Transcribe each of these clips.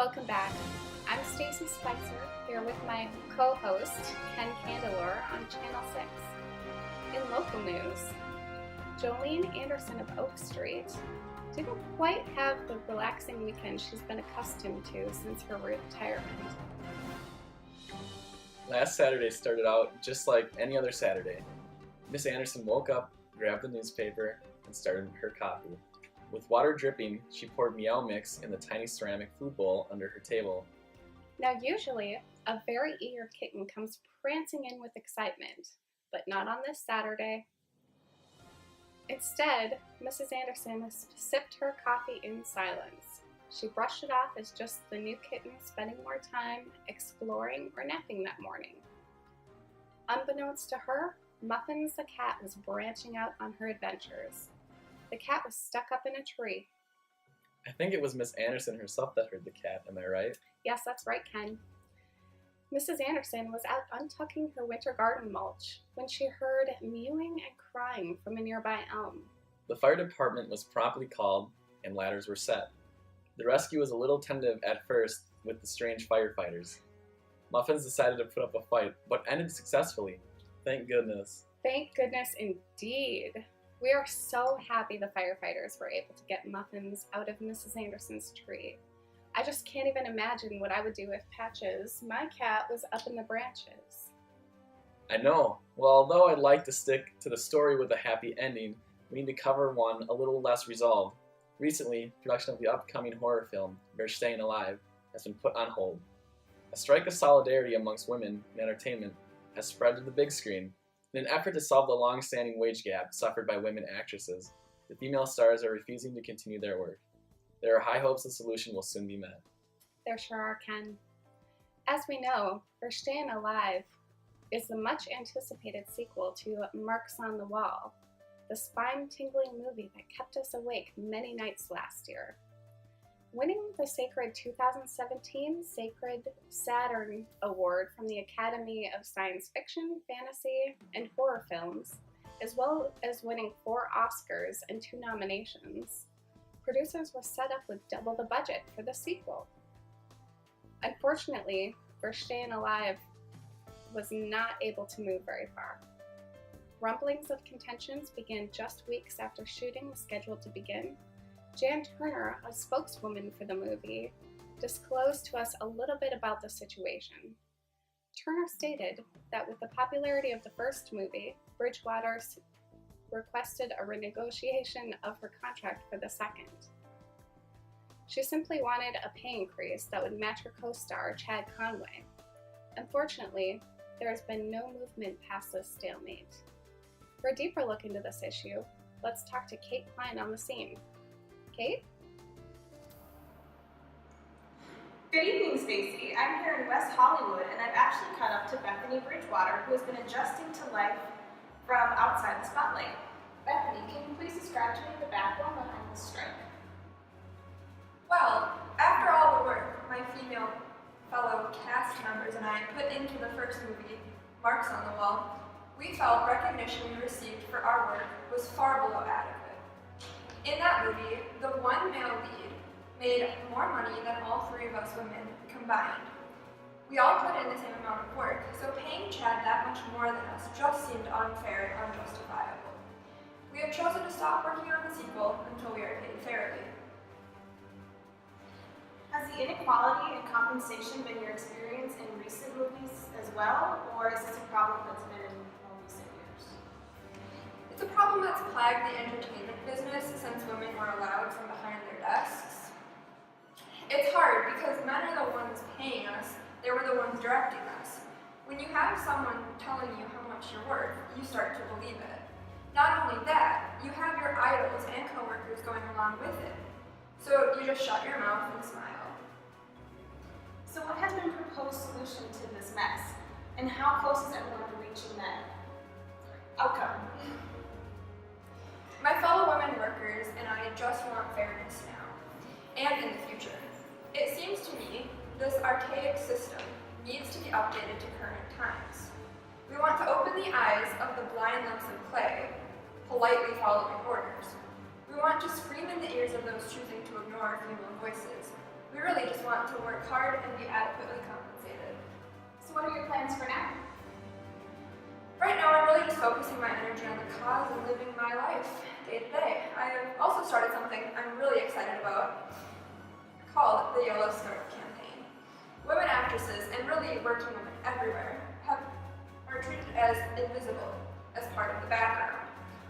Welcome back. I'm Stacy Spicer, here with my co-host, Ken Candelor, on Channel 6. In local news, Jolene Anderson of Oak Street didn't quite have the relaxing weekend she's been accustomed to since her retirement. Last Saturday started out just like any other Saturday. Miss Anderson woke up, grabbed the newspaper, and started her coffee. With water dripping, she poured Meow Mix in the tiny ceramic food bowl under her table. Now usually, a very eager kitten comes prancing in with excitement, but not on this Saturday. Instead, Mrs. Anderson sipped her coffee in silence. She brushed it off as just the new kitten spending more time exploring or napping that morning. Unbeknownst to her, Muffins the cat was branching out on her adventures. The cat was stuck up in a tree. I think it was Miss Anderson herself that heard the cat, am I right? Yes, that's right, Ken. Mrs. Anderson was out untucking her winter garden mulch when she heard mewing and crying from a nearby elm. The fire department was promptly called, and ladders were set. The rescue was a little tentative at first with the strange firefighters. Muffins decided to put up a fight, but ended successfully. Thank goodness. Thank goodness indeed. We are so happy the firefighters were able to get Muffins out of Mrs. Anderson's tree. I just can't even imagine what I would do if Patches, my cat, was up in the branches. I know. Well, although I'd like to stick to the story with a happy ending, we need to cover one a little less resolved. Recently, production of the upcoming horror film, They're Staying Alive, has been put on hold. A strike of solidarity amongst women in entertainment has spread to the big screen. In an effort to solve the long-standing wage gap suffered by women actresses, the female stars are refusing to continue their work. There are high hopes the solution will soon be met. There sure are, Ken. As we know, They're Staying Alive is the much-anticipated sequel to Marks on the Wall, the spine-tingling movie that kept us awake many nights last year. Winning the sacred 2017 Sacred Saturn Award from the Academy of Science Fiction, Fantasy, and Horror Films, as well as winning 4 Oscars and 2 nominations, producers were set up with double the budget for the sequel. Unfortunately, They're Staying Alive was not able to move very far. Rumblings of contentions began just weeks after shooting was scheduled to begin. Jan Turner, a spokeswoman for the movie, disclosed to us a little bit about the situation. Turner stated that with the popularity of the first movie, Bridgewater requested a renegotiation of her contract for the second. She simply wanted a pay increase that would match her co-star, Chad Conway. Unfortunately, there has been no movement past this stalemate. For a deeper look into this issue, let's talk to Kate Klein on the scene. Kate? Good evening, Stacy. I'm here in West Hollywood, and I've actually caught up to Bethany Bridgewater, who has been adjusting to life from outside the spotlight. Bethany, can you please describe to me the backbone behind this strike? Well, after all the work my female fellow cast members and I put into the first movie, Marks on the Wall, we felt recognition we received for our work was far below adequate. In that movie, the one male lead made more money than all 3 of us women combined. We all put in the same amount of work, so paying Chad that much more than us just seemed unfair and unjustifiable. We have chosen to stop working on the sequel until we are paid fairly. Has the inequality in compensation been your experience in recent movies as well, or is this a problem that's been in more recent years? It's a problem that's plagued the entertainment business since women were allowed from behind their desks. It's hard because men are the ones paying us, they were the ones directing us. When you have someone telling you how much you're worth, you start to believe it. Not only that, you have your idols and coworkers going along with it. So you just shut your mouth and smile. So what has been proposed solution to this mess, and how close is everyone to reaching that outcome? My fellow women workers and I just want fairness now, and in the future. It seems to me this archaic system needs to be updated to current times. We want to open the eyes of the blind lumps of clay, politely following orders. We want to scream in the ears of those choosing to ignore female voices. We really really just want to work hard and be adequately compensated. So what are your plans for now? Right now, I'm really just focusing my energy on the cause and living my life day to day. I have also started something I'm really excited about called the Yellow Scarf Campaign. Women actresses, and really working women everywhere, are treated as invisible as part of the background.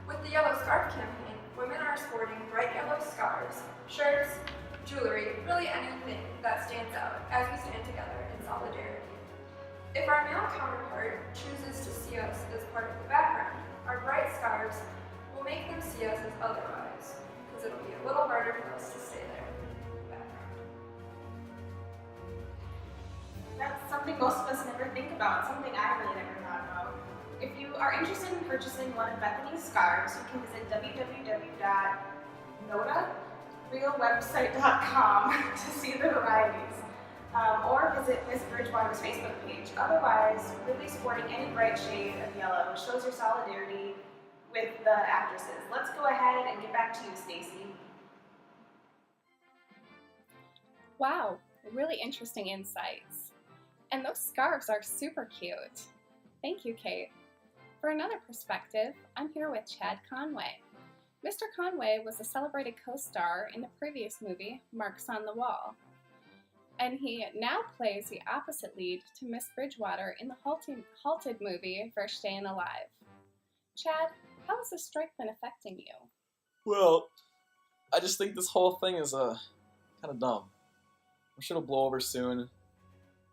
With the Yellow Scarf Campaign, women are sporting bright yellow scarves, shirts, jewelry, really anything that stands out as we stand together in solidarity. If our male counterpart chooses to see us as part of the background, our bright scarves will make them see us as otherwise, because it'll be a little harder for us to stay there in the background. That's something most of us never think about, something I really never thought about. If you are interested in purchasing one of Bethany's scarves, you can visit www.notarealwebsite.com to see the varieties. Or visit Miss Bridgewater's Facebook page. Otherwise, really sporting any bright shade of yellow shows your solidarity with the actresses. Let's go ahead and get back to you, Stacy. Wow, really interesting insights. And those scarves are super cute. Thank you, Kate. For another perspective, I'm here with Chad Conway. Mr. Conway was a celebrated co-star in the previous movie, Marks on the Wall. And he now plays the opposite lead to Miss Bridgewater in the halted movie, Verstehen Alive. Chad, how has this strike been affecting you? Well, I just think this whole thing is kind of dumb. I'm sure it'll blow over soon.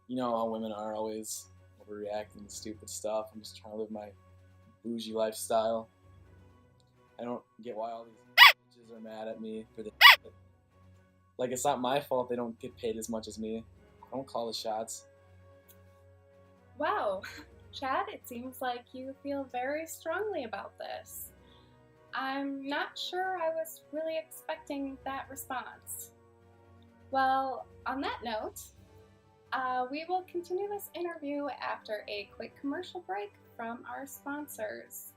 You know how women are always overreacting to stupid stuff. I'm just trying to live my bougie lifestyle. I don't get why all these bitches are mad at me for this. Like, it's not my fault they don't get paid as much as me. I don't call the shots. Wow, Chad, it seems like you feel very strongly about this. I'm not sure I was really expecting that response. Well, on that note, we will continue this interview after a quick commercial break from our sponsors.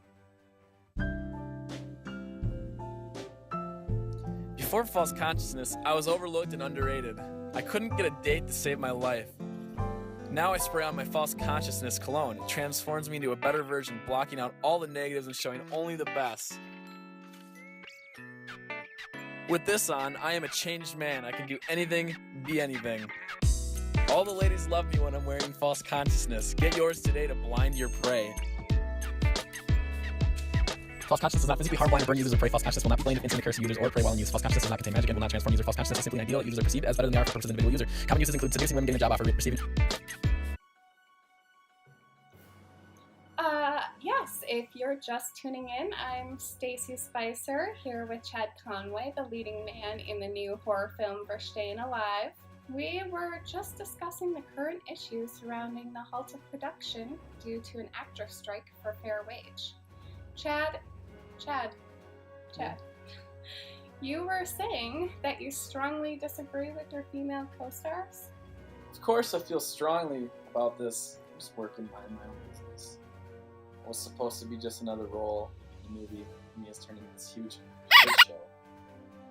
Before false consciousness, I was overlooked and underrated. I couldn't get a date to save my life. Now I spray on my false consciousness cologne. It transforms me into a better version, blocking out all the negatives and showing only the best. With this on, I am a changed man. I can do anything, be anything. All the ladies love me when I'm wearing false consciousness. Get yours today to blind your prey. False consciousness does not physically harm, blind, or burn users of prey. False consciousness will not be blamed if instant curse users or prey while in use. False consciousness does not contain magic and will not transform users. False consciousness is simply an ideal. Users are perceived as better than they are for purposes of the individual user. Common uses include seducing women, getting a job offer, receiving. Yes, if you're just tuning in, I'm Stacy Spicer here with Chad Conway, the leading man in the new horror film Verstehen Alive. We were just discussing the current issues surrounding the halt of production due to an actor strike for fair wage. Chad, you were saying that you strongly disagree with your female co-stars? Of course I feel strongly about this. I'm just working behind my own business. It was supposed to be just another role in the movie, and he has turned into this huge shit show.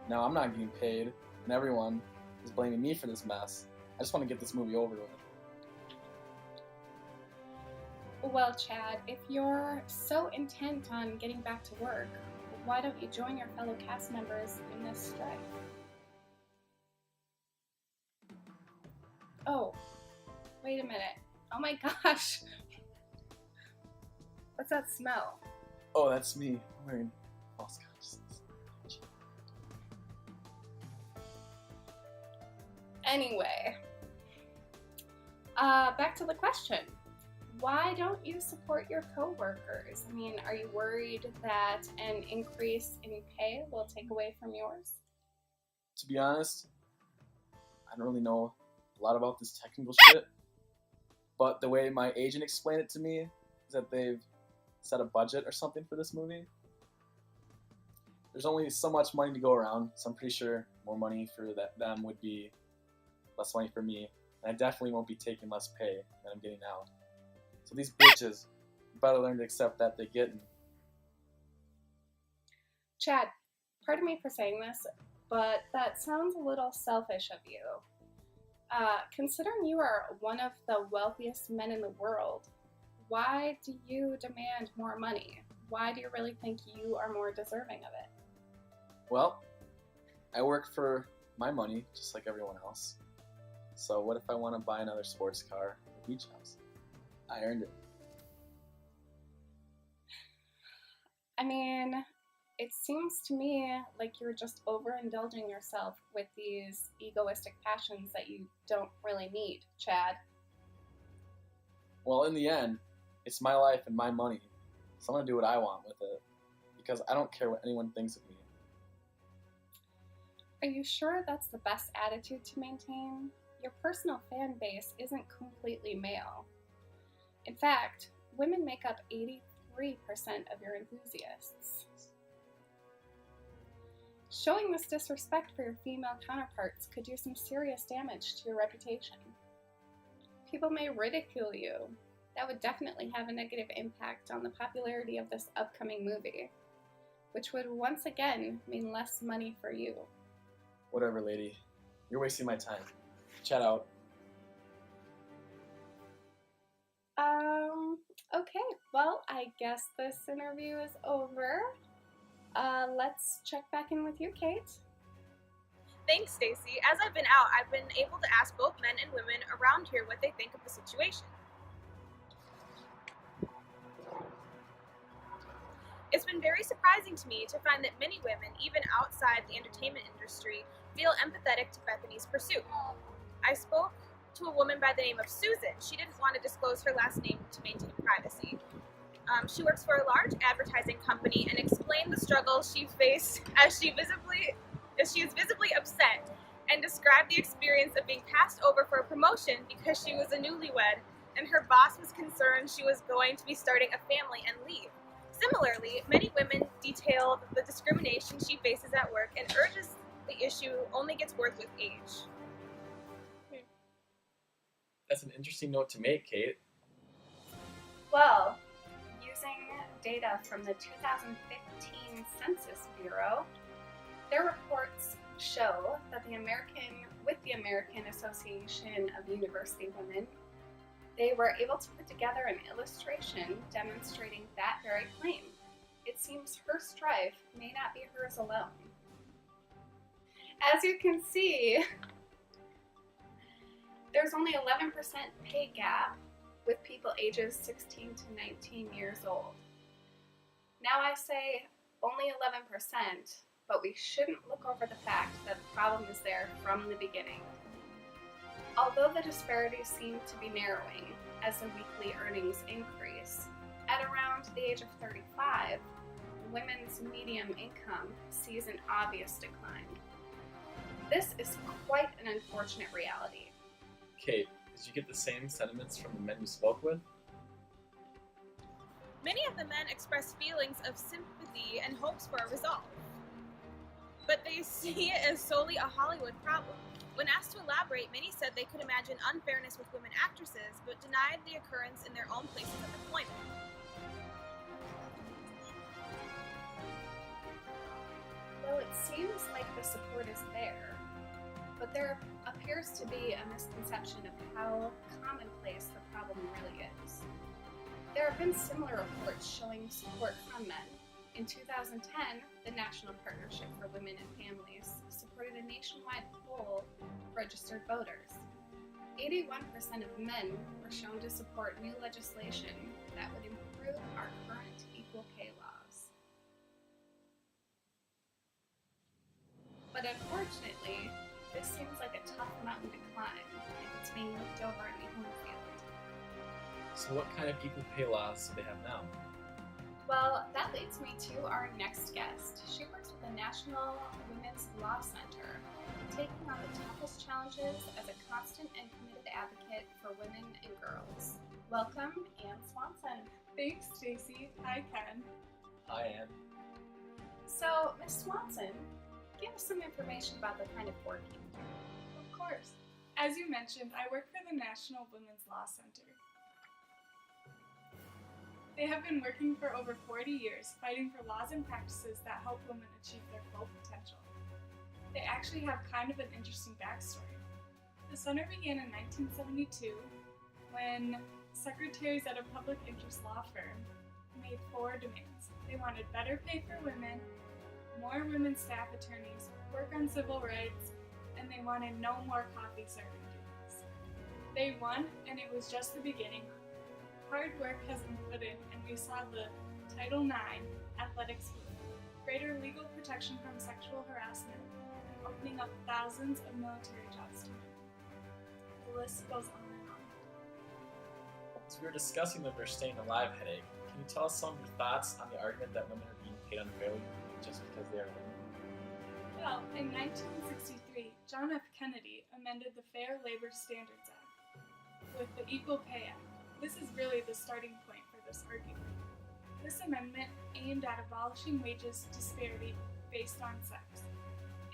Now I'm not getting paid, and everyone is blaming me for this mess. I just want to get this movie over with. Well, Chad, if you're so intent on getting back to work, why don't you join your fellow cast members in this strike? Oh, wait a minute. Oh my gosh. What's that smell? Oh, that's me. I'm wearing false consciousness. Anyway, back to the question. Why don't you support your coworkers? I mean, are you worried that an increase in pay will take away from yours? To be honest, I don't really know a lot about this technical shit, but the way my agent explained it to me is that they've set a budget or something for this movie. There's only so much money to go around, so I'm pretty sure more money for them would be less money for me, and I definitely won't be taking less pay than I'm getting now. So these bitches better learn to accept that they're getting. Chad, pardon me for saying this, but that sounds a little selfish of you. Considering you are one of the wealthiest men in the world, why do you demand more money? Why do you really think you are more deserving of it? Well, I work for my money just like everyone else. So what if I want to buy another sports car or beach house? I earned it. I mean, it seems to me like you're just overindulging yourself with these egoistic passions that you don't really need, Chad. Well, in the end, it's my life and my money, so I'm going to do what I want with it, because I don't care what anyone thinks of me. Are you sure that's the best attitude to maintain? Your personal fan base isn't completely male. In fact, women make up 83% of your enthusiasts. Showing this disrespect for your female counterparts could do some serious damage to your reputation. People may ridicule you. That would definitely have a negative impact on the popularity of this upcoming movie, which would once again mean less money for you. Whatever, lady. You're wasting my time. Chat out. Okay, well, I guess this interview is over. Let's check back in with you, Kate. Thanks, Stacy. As I've been out, I've been able to ask both men and women around here what they think of the situation. It's been very surprising to me to find that many women, even outside the entertainment industry, feel empathetic to Bethany's pursuit. I spoke to a woman by the name of Susan. She didn't want to disclose her last name to maintain privacy. She works for a large advertising company and explained the struggle she faced as she is visibly upset, and described the experience of being passed over for a promotion because she was a newlywed and her boss was concerned she was going to be starting a family and leave. Similarly, many women detailed the discrimination she faces at work and urges the issue only gets worse with age. That's an interesting note to make, Kate. Well, using data from the 2015 Census Bureau, their reports show that the American Association of University Women, they were able to put together an illustration demonstrating that very claim. It seems her strife may not be hers alone. As you can see, there's only 11% pay gap with people ages 16 to 19 years old. Now I say only 11%, but we shouldn't look over the fact that the problem is there from the beginning. Although the disparities seem to be narrowing as the weekly earnings increase, at around the age of 35, women's median income sees an obvious decline. This is quite an unfortunate reality. Kate, did you get the same sentiments from the men you spoke with? Many of the men express feelings of sympathy and hopes for a resolve, but they see it as solely a Hollywood problem. When asked to elaborate, many said they could imagine unfairness with women actresses, but denied the occurrence in their own places of employment. Well, it seems like the support is there, but there appears to be a misconception of how commonplace the problem really is. There have been similar reports showing support from men. In 2010, the National Partnership for Women and Families supported a nationwide poll of registered voters. 81% of men were shown to support new legislation that would improve our current equal pay laws. But unfortunately, this seems like a tough mountain to climb if it's being looked over in the home field. So what kind of equal pay laws do they have now? Well, that leads me to our next guest. She works with the National Women's Law Center, taking on the toughest challenges as a constant and committed advocate for women and girls. Welcome, Ann Swanson. Thanks, Stacy. Hi, Ken. Hi, Ann. So, Ms. Swanson, give us some information about the kind of work you do. Of course. As you mentioned, I work for the National Women's Law Center. They have been working for over 40 years, fighting for laws and practices that help women achieve their full potential. They actually have kind of an interesting backstory. The center began in 1972 when secretaries at a public interest law firm made 4 demands. They wanted better pay for women, more women staff attorneys, work on civil rights, and they wanted no more coffee serving duties. They won, and it was just the beginning. Hard work has been put in, and we saw the Title IX athletics move, greater legal protection from sexual harassment, and opening up thousands of military jobs to women. The list goes on and on. As we were discussing the "We're Staying Alive" headache, can you tell us some of your thoughts on the argument that women are being paid unfairly just because they are women? Well, in 1963, John F. Kennedy amended the Fair Labor Standards Act with the Equal Pay Act. This is really the starting point for this argument. This amendment aimed at abolishing wages disparity based on sex.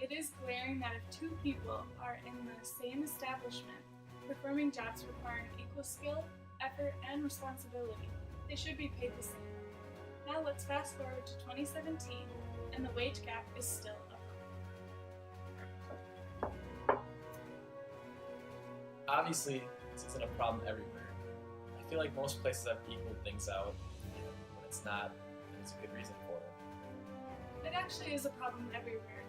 It is glaring that if 2 people are in the same establishment performing jobs requiring equal skill, effort, and responsibility, they should be paid the same. Now let's fast forward to 2017, and the wage gap is still a problem. Obviously, this isn't a problem everywhere. I feel like most places have equaled things out, and when it's not, there's a good reason for it. It actually is a problem everywhere.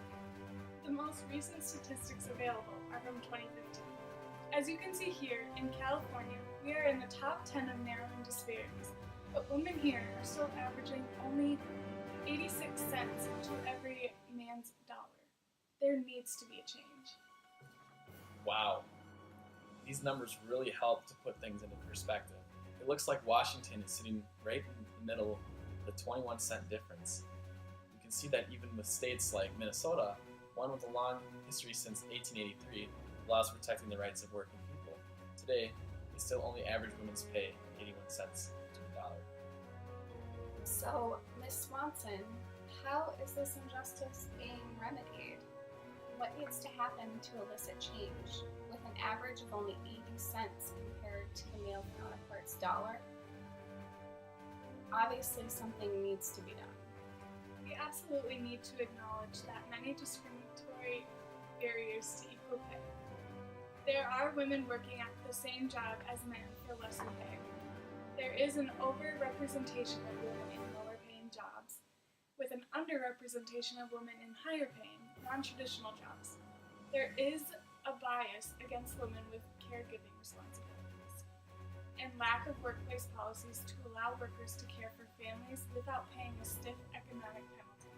The most recent statistics available are from 2015. As you can see here, in California, we are in the top 10 of narrowing disparities, but women here are still averaging only 86 cents to every man's dollar. There needs to be a change. Wow. These numbers really help to put things into perspective. It looks like Washington is sitting right in the middle of the 21-cent difference. You can see that even with states like Minnesota, one with a long history since 1883, laws protecting the rights of working people. Today, they still only average women's pay 81 cents to the dollar. So, Ms. Swanson, how is this injustice being remedied? What needs to happen to elicit change, with an average of only 80 cents compared to the male counterpart's dollar? Obviously, something needs to be done. We absolutely need to acknowledge that many discriminatory barriers to equal pay. There are women working at the same job as men for lesser pay. There is an overrepresentation of women in lower-paying jobs, with an underrepresentation of women in higher-paying, non-traditional jobs. There is a bias against women with caregiving responsibilities, and lack of workplace policies to allow workers to care for families without paying a stiff economic penalty.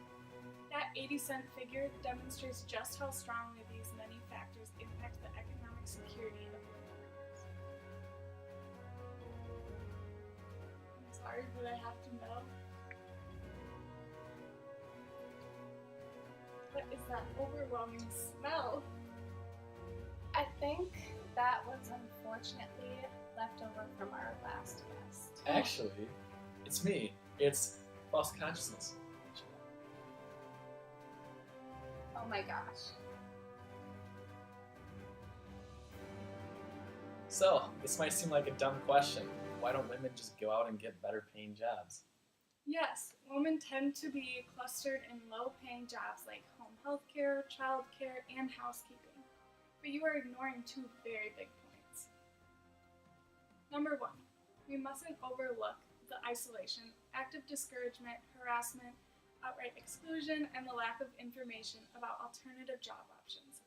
That 80-cent figure demonstrates just how strongly these many factors impact the economic security of women workers. I'm sorry, but I have to know. What is that overwhelming smell? I think that was unfortunately left over from our last guest. Actually, it's me. It's false consciousness. Oh my gosh. So, this might seem like a dumb question. Why don't women just go out and get better paying jobs? Yes, women tend to be clustered in low-paying jobs like home health care, child care, and housekeeping. But you are ignoring 2 very big points. Number 1, we mustn't overlook the isolation, active discouragement, harassment, outright exclusion, and the lack of information about alternative job options.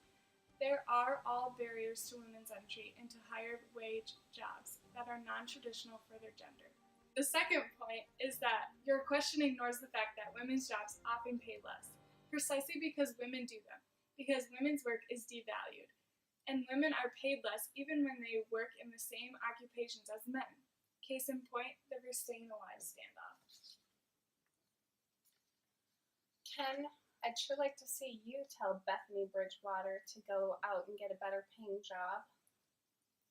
There are all barriers to women's entry into higher wage jobs that are non-traditional for their gender. The second point is that your question ignores the fact that women's jobs often pay less, precisely because women do them, because women's work is devalued, and women are paid less even when they work in the same occupations as men. Case in point, the We're Staying Alive standoff. Ken, I'd sure like to see you tell Bethany Bridgewater to go out and get a better paying job.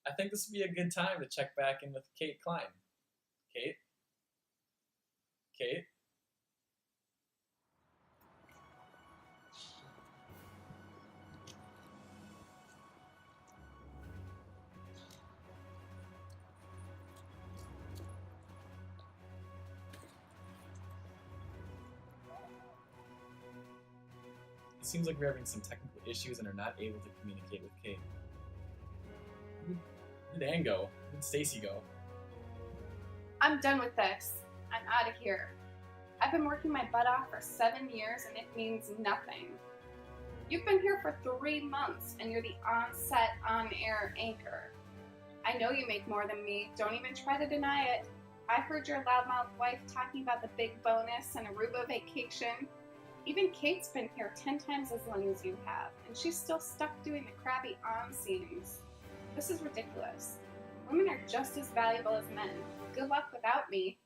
I think this would be a good time to check back in with Kate Klein. Kate? Kate? It seems like we're having some technical issues and are not able to communicate with Kate. did Anne go? Where did Stacy go? I'm done with this. I'm out of here. I've been working my butt off for 7 years and it means nothing. You've been here for 3 months and you're the on-set, on-air anchor. I know you make more than me. Don't even try to deny it. I heard your loudmouth wife talking about the big bonus and Aruba vacation. Even Kate's been here 10 times as long as you have, and she's still stuck doing the crabby on scenes. This is ridiculous. Women are just as valuable as men. Good luck without me.